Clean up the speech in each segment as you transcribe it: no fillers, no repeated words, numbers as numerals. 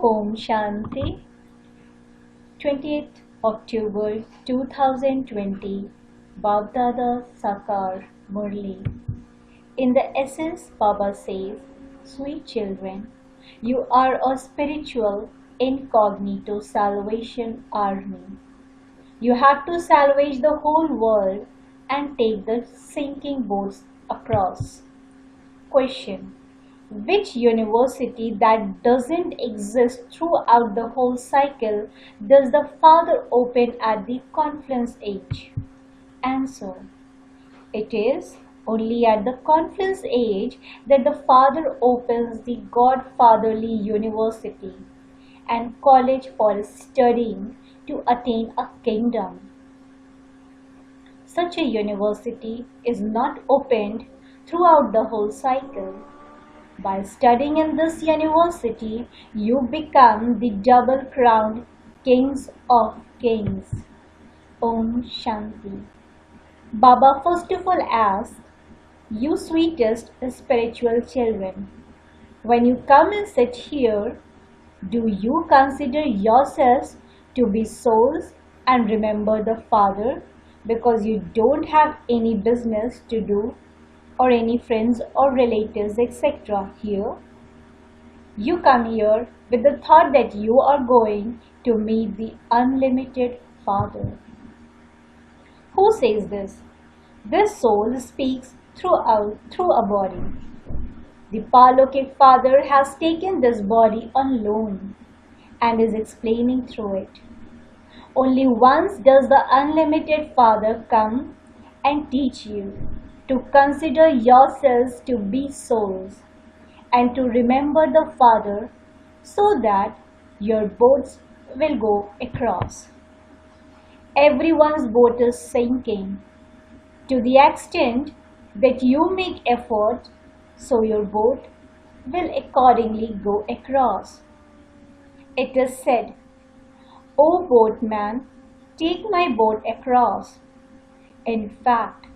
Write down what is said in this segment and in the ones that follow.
Om Shanti, 20th October 2020, Baapdada Murli. In the essence, Baba says, sweet children, you are a spiritual incognito salvation army. You have to salvage the whole world and take the sinking boats across. Question: which university that doesn't exist throughout the whole cycle does the Father open at the confluence age? Answer: it is only at the confluence age that the Father opens the Godfatherly University and college for studying to attain a kingdom. Such a university is not opened throughout the whole cycle. By studying in this university, you become the double-crowned kings of kings. Om Shanti. Baba first of all asks, you sweetest spiritual children, when you come and sit here, do you consider yourselves to be souls and remember the Father because you don't have any business to do or any friends or relatives etc. here? You come here with the thought that you are going to meet the unlimited Father. Who says this? This soul speaks through a body. The Parlokik Father has taken this body on loan and is explaining through it. Only once does the unlimited Father come and teach you to consider yourselves to be souls and to remember the Father so that your boats will go across. Everyone's boat is sinking to the extent that you make effort, so your boat will accordingly go across. It is said, O boatman, take my boat across. In fact,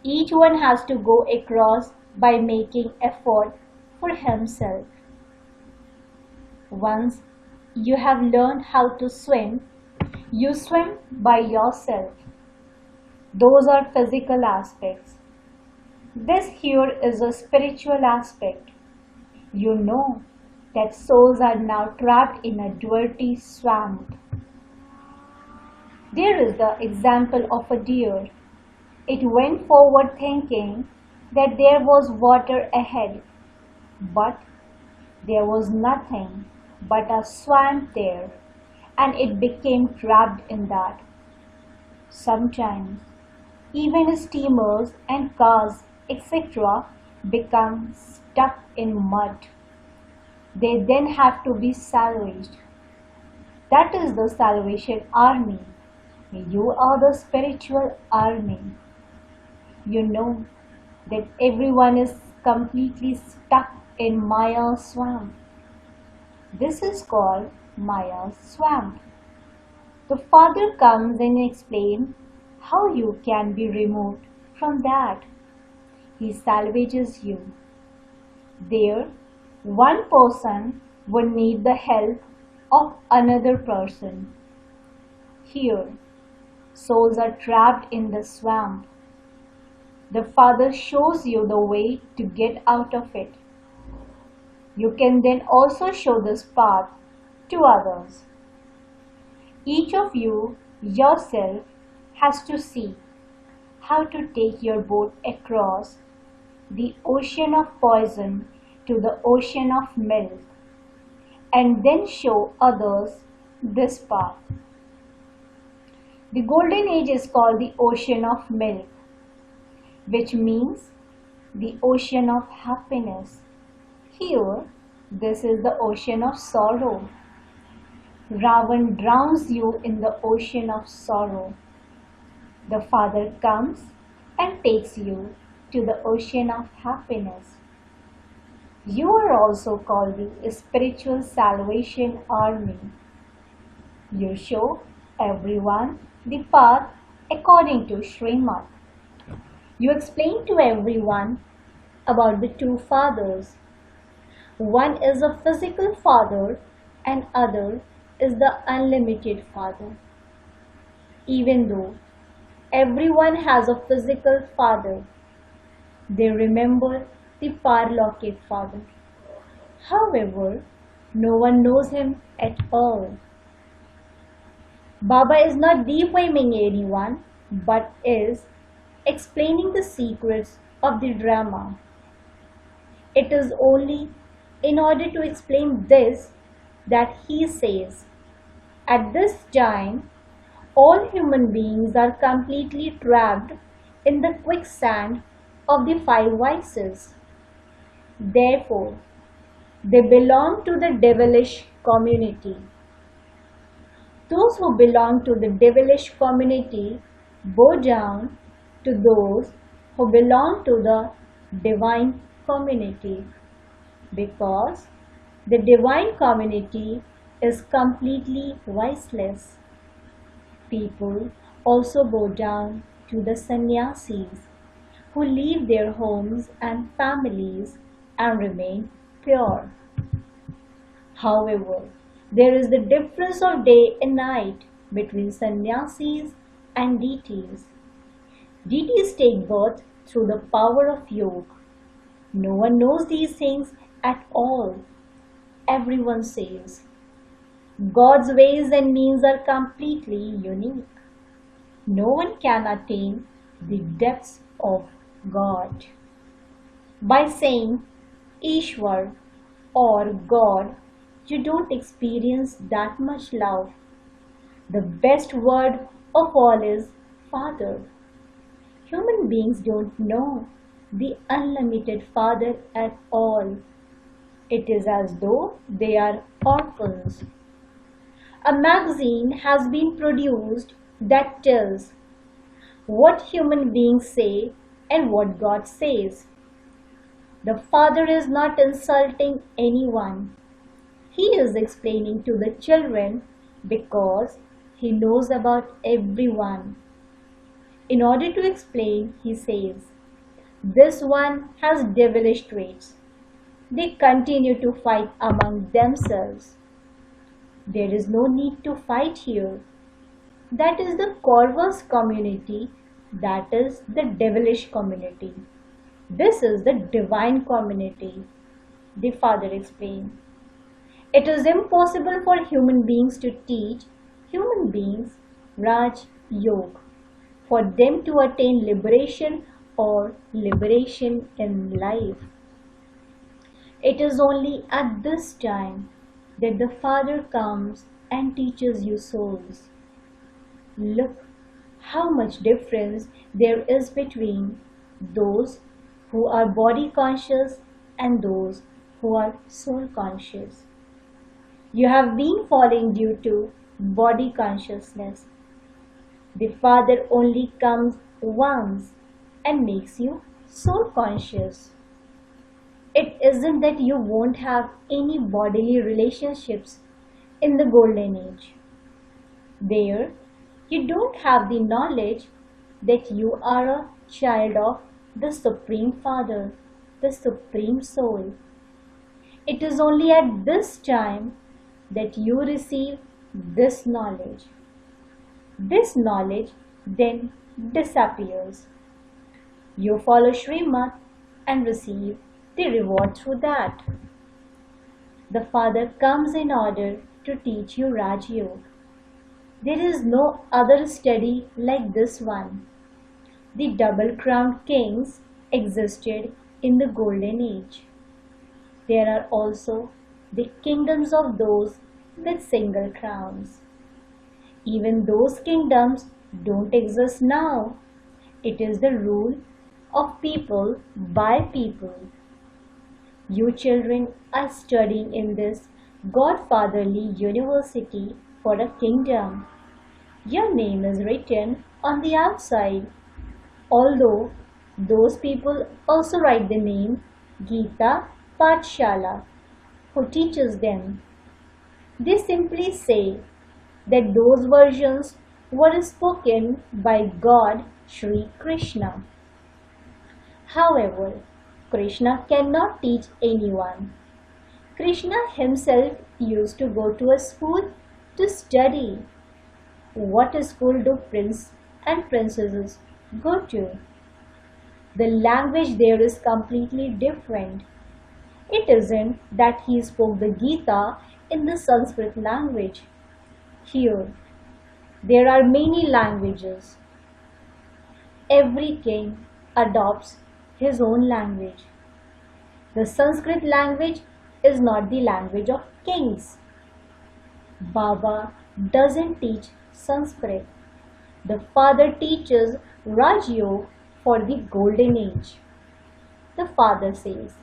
each one has to go across by making effort for himself. Once you have learned how to swim, you swim by yourself. Those are physical aspects. This here is a spiritual aspect. You know that souls are now trapped in a dirty swamp. There is the example of a deer. It went forward thinking that there was water ahead, but there was nothing but a swamp there, and it became trapped in that. Sometimes even steamers and cars etc. become stuck in mud. They then have to be salvaged. That is the Salvation Army. You are the spiritual army. You know that everyone is completely stuck in Maya's swamp. This is called Maya's swamp. The Father comes and explains how you can be removed from that. He salvages you. There, one person would need the help of another person. Here, souls are trapped in the swamp. The Father shows you the way to get out of it. You can then also show this path to others. Each of you yourself has to see how to take your boat across the ocean of poison to the ocean of milk and then show others this path. The golden age is called the ocean of milk, which means the ocean of happiness. Here, this is the ocean of sorrow. Ravan drowns you in the ocean of sorrow. The Father comes and takes you to the ocean of happiness. You are also called the Spiritual Salvation Army. You show everyone the path according to Srimad. You explain to everyone about the two fathers. One is a physical father and other is the unlimited Father. Even though everyone has a physical father, they remember the Parlokik Father. However, no one knows him at all. Baba is not defaming anyone, but is explaining the secrets of the drama. It is only in order to explain this that he says, at this time, all human beings are completely trapped in the quicksand of the five vices. Therefore, they belong to the devilish community. Those who belong to the devilish community bow down to those who belong to the divine community, because the divine community is completely viceless. People also bow down to the sannyasis who leave their homes and families and remain pure. However, there is the difference of day and night between sannyasis and deities. Deities take birth through the power of yoga. No one knows these things at all. Everyone says, God's ways and means are completely unique. No one can attain the depths of God. By saying Ishwar or God, you don't experience that much love. The best word of all is Father. Human beings don't know the unlimited Father at all. It is as though they are orphans. A magazine has been produced that tells what human beings say and what God says. The Father is not insulting anyone. He is explaining to the children because he knows about everyone. In order to explain, he says, this one has devilish traits. They continue to fight among themselves. There is no need to fight here. That is the Corvus community, that is the devilish community. This is the divine community, the Father explained. It is impossible for human beings to teach human beings Raj Yoga, for them to attain liberation or liberation in life. It is only at this time that the Father comes and teaches you souls. Look how much difference there is between those who are body conscious and those who are soul conscious. You have been falling due to body consciousness. The Father only comes once and makes you soul conscious. It isn't that you won't have any bodily relationships in the golden age. There, you don't have the knowledge that you are a child of the Supreme Father, the Supreme Soul. It is only at this time that you receive this knowledge. This knowledge then disappears. You follow Srimad and receive the reward through that. The Father comes in order to teach you Raj Yoga. There is no other study like this one. The double-crowned kings existed in the golden age. There are also the kingdoms of those with single crowns. Even those kingdoms don't exist now. It is the rule of people by people. You children are studying in this Godfatherly University for a kingdom. Your name is written on the outside, although those people also write the name Gita Pathshala, who teaches them. They simply say that those versions were spoken by God Sri Krishna. However, Krishna cannot teach anyone. Krishna himself used to go to a school to study. What school do prince and princesses go to? The language there is completely different. It isn't that he spoke the Gita in the Sanskrit language. Here, there are many languages. Every king adopts his own language. The Sanskrit language is not the language of kings. Baba doesn't teach Sanskrit. The father teaches Raj Yoga for the golden age. The father says,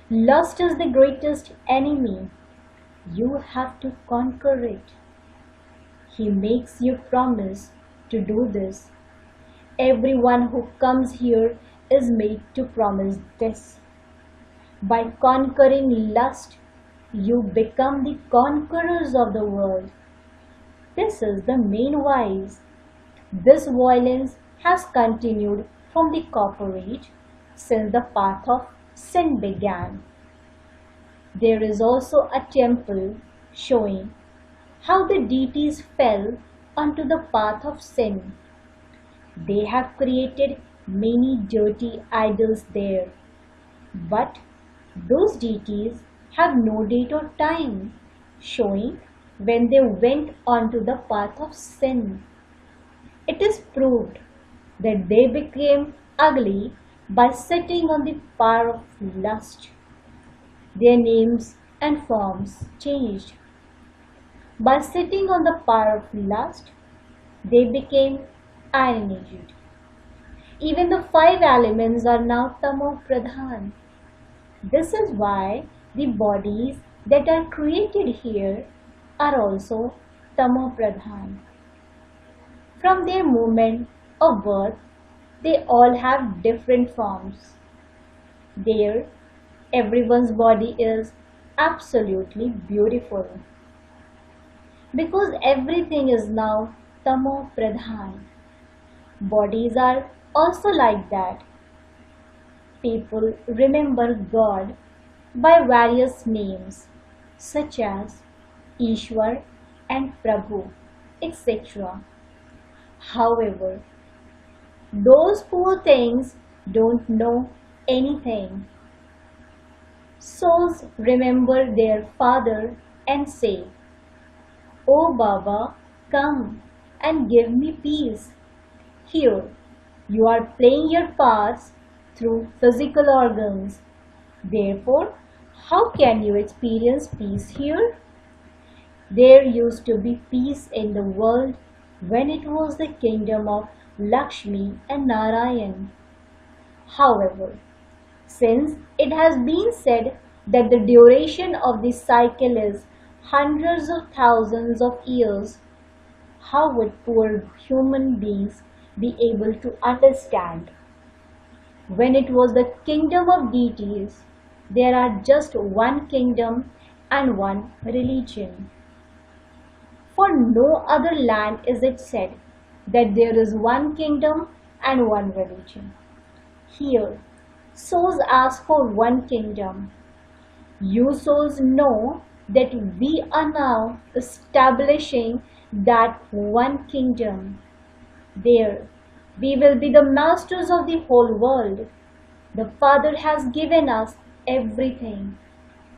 lust is the greatest enemy. You have to conquer it. He makes you promise to do this. Everyone who comes here is made to promise this. By conquering lust, you become the conquerors of the world. This is the main wise. This violence has continued from the copper age since the path of sin began. There is also a temple showing how the deities fell onto the path of sin. They have created many dirty idols there, but those deities have no date or time showing when they went onto the path of sin. It is proved that they became ugly by sitting on the power of lust. Their names and forms changed. By sitting on the power of lust, they became iron-aged. Even the five elements are now tamo pradhan. This is why the bodies that are created here are also tamo pradhan. From their moment of birth, they all have different forms. There, everyone's body is absolutely beautiful. Because everything is now tamo pradhan. Bodies are also like that. People remember God by various names such as Ishwar and Prabhu, etc. However, those poor things don't know anything. Souls remember their father and say, "O Baba, come and give me peace." Here, you are playing your parts through physical organs. Therefore, how can you experience peace here? There used to be peace in the world when it was the kingdom of Lakshmi and Narayan. However, since it has been said that the duration of the cycle is hundreds of thousands of years, how would poor human beings be able to understand? When it was the kingdom of deities, there are just one kingdom and one religion. For no other land is it said that there is one kingdom and one religion. Here, souls ask for one kingdom. You souls know that we are now establishing that one kingdom. There, we will be the masters of the whole world. The Father has given us everything.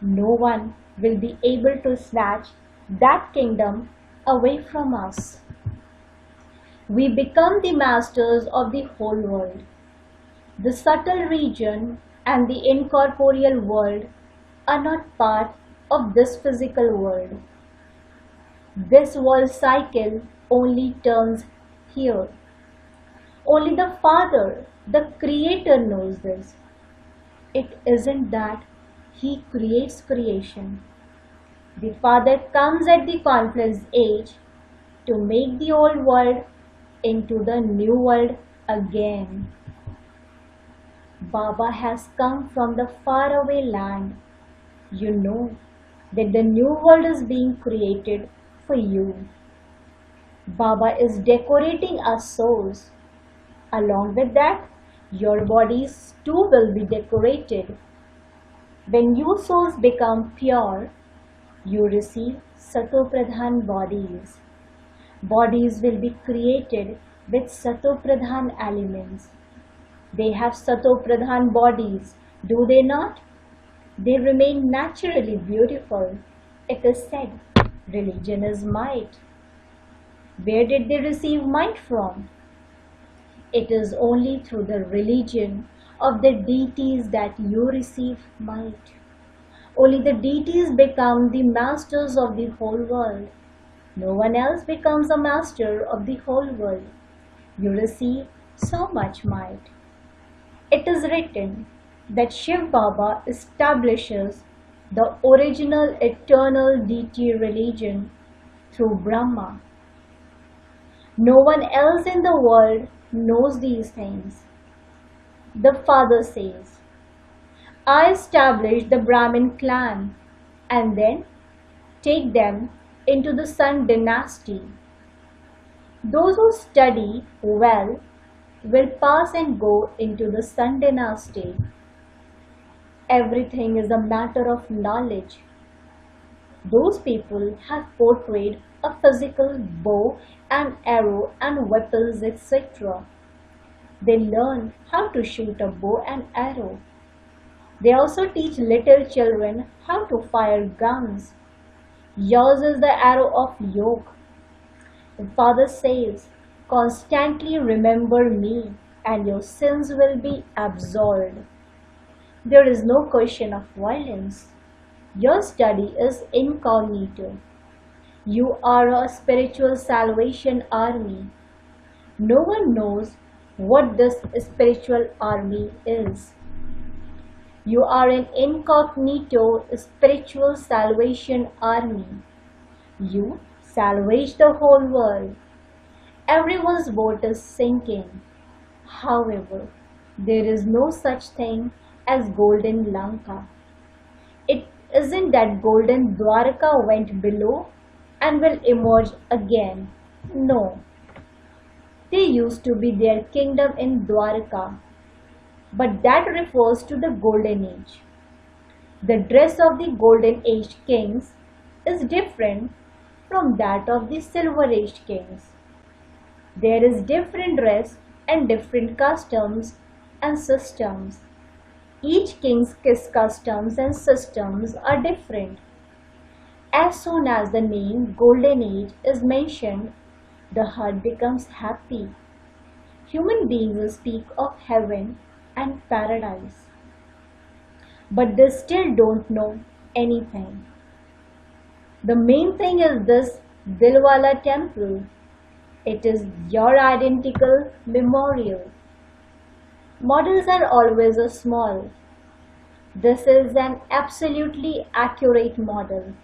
No one will be able to snatch that kingdom away from us. We become the masters of the whole world. The subtle region and the incorporeal world are not part of this physical world. This world cycle only turns here. Only the Father, the Creator, knows this. It isn't that He creates creation. The Father comes at the confluence age to make the old world into the new world again. Baba has come from the faraway land. You know that the new world is being created for you. Baba is decorating our souls. Along with that, your bodies too will be decorated. When you souls become pure, You receive Satopradhan bodies. Bodies will be created with Satopradhan elements. They have Satopradhan bodies, do they not? They remain naturally beautiful. It is said, religion is might. Where did they receive might from? It is only through the religion of the deities that you receive might. Only the deities become the masters of the whole world. No one else becomes a master of the whole world. You receive so much might. It is written that Shiv Baba establishes the original eternal deity religion through Brahma. No one else in the world knows these things. The father says, I establish the Brahmin clan and then take them into the Sun dynasty. Those who study well will pass and go into the Sun dynasty. Everything is a matter of knowledge. Those people have portrayed a physical bow and arrow and weapons, etc. They learn how to shoot a bow and arrow. They also teach little children how to fire guns. Yours is the arrow of yoke. The Father says, constantly remember me and your sins will be absolved. There is no question of violence. Your study is incognito. You are a spiritual salvation army. No one knows what this spiritual army is. You are an incognito spiritual salvation army. You salvage the whole world. Everyone's boat is sinking. However, there is no such thing as golden Lanka. It isn't that golden Dwarka went below and will emerge again. No. There used to be their kingdom in Dwarka, but that refers to the golden age. The dress of the golden age kings is different from that of the silver age kings. There is different dress and different customs and systems. Each king's customs and systems are different. As soon as the name Golden Age is mentioned, the heart becomes happy. Human beings speak of heaven and paradise, but they still don't know anything. The main thing is this Dilwala temple. It is your identical memorial. Models are always small. This is an absolutely accurate model.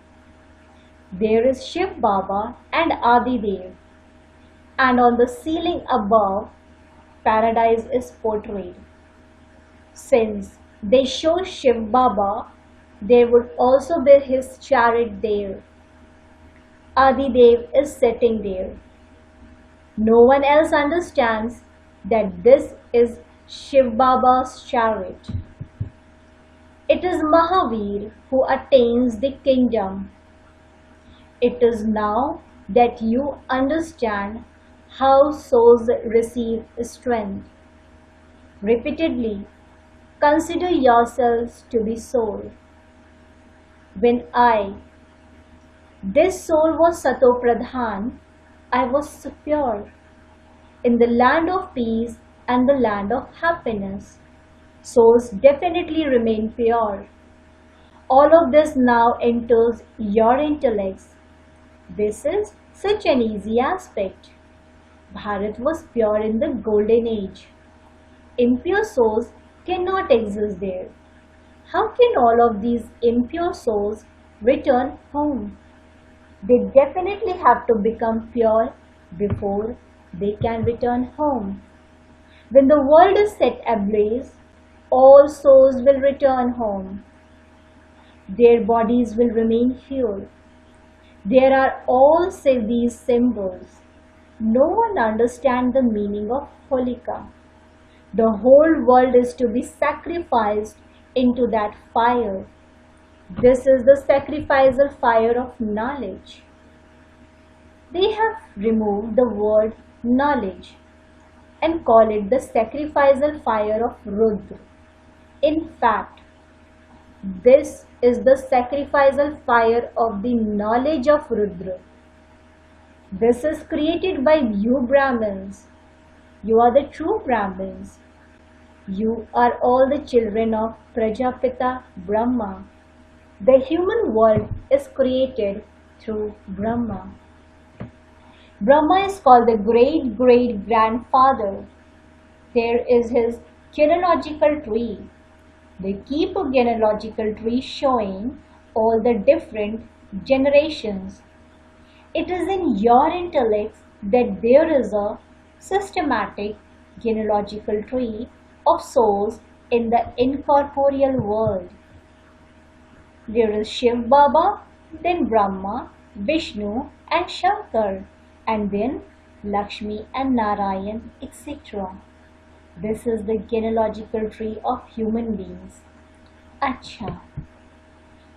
There is Shiv Baba and Adi Dev, and on the ceiling above, paradise is portrayed. Since they show Shiv Baba, there would also be his chariot there. Adi Dev is sitting there. No one else understands that this is Shiv Baba's chariot. It is Mahavir who attains the kingdom. It is now that you understand how souls receive strength. Repeatedly, consider yourselves to be soul. When this soul was Sato Pradhan, I was pure. In the land of peace and the land of happiness, souls definitely remain pure. All of this now enters your intellects. This is such an easy aspect. Bharat was pure in the golden age. Impure souls cannot exist there. How can all of these impure souls return home? They definitely have to become pure before they can return home. When the world is set ablaze, all souls will return home. Their bodies will remain pure. There are all these symbols. No one understands the meaning of Holika. The whole world is to be sacrificed into that fire. This is the sacrificial fire of knowledge. They have removed the word knowledge and call it the sacrificial fire of Rudra. In fact, this is the sacrificial fire of the knowledge of Rudra. This is created by you Brahmins. You are the true Brahmins. You are all the children of Prajapita Brahma. The human world is created through Brahma. Brahma is called the great-great-grandfather. There is his genealogical tree. They keep a genealogical tree showing all the different generations. It is in your intellect that there is a systematic genealogical tree of souls in the incorporeal world. There is Shiv Baba, then Brahma, Vishnu and Shankar, and then Lakshmi and Narayan, etc. This is the genealogical tree of human beings. Acha.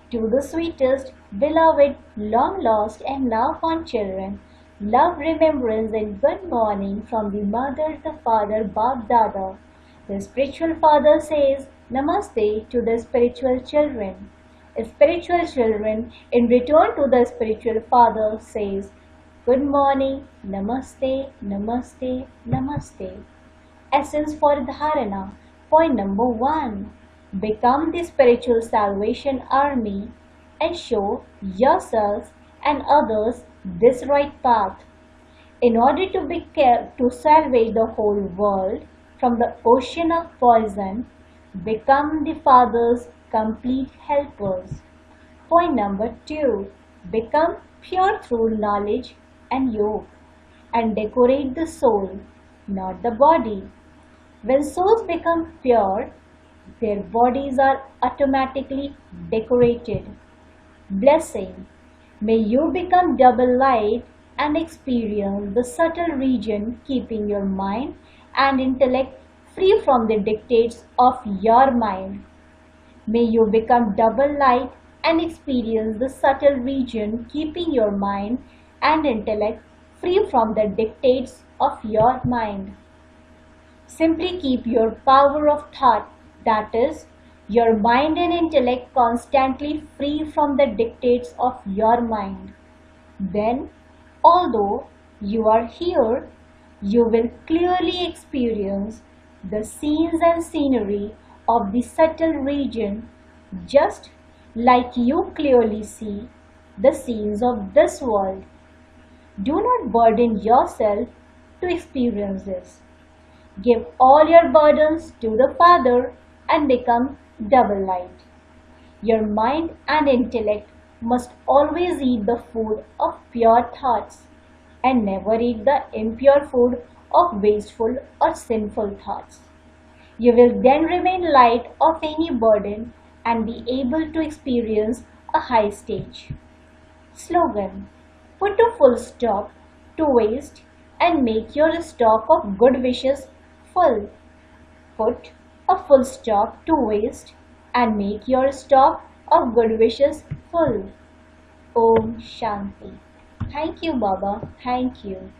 To the sweetest, beloved, long lost and now found children, love, remembrance and good morning from the mother, the father, Baapdada. The spiritual father says Namaste to the spiritual children. Spiritual children in return to the spiritual father says good morning, Namaste, Namaste, Namaste. Essence for Dharana. Point number 1. Become the spiritual salvation army and show yourself and others this right path. In order to salvage the whole world from the ocean of poison, become the Father's complete helpers. Point number 2. Become pure through knowledge and yoga and decorate the soul, not the body. When souls become pure, their bodies are automatically decorated. Blessing. May you become double light and experience the subtle region, keeping your mind and intellect free from the dictates of your mind. May you become double light and experience the subtle region, keeping your mind and intellect free from the dictates of your mind. Simply keep your power of thought, that is, your mind and intellect constantly free from the dictates of your mind. Then, although you are here, you will clearly experience the scenes and scenery of the subtle region, just like you clearly see the scenes of this world. Do not burden yourself to experience this. Give all your burdens to the Father and become double light. Your mind and intellect must always eat the food of pure thoughts and never eat the impure food of wasteful or sinful thoughts. You will then remain light of any burden and be able to experience a high stage. Slogan. Put a full stop to waste and make your stock of good wishes full. Put a full stop to waste and make your stock of good wishes full. Om Shanti. Thank you, Baba. Thank you.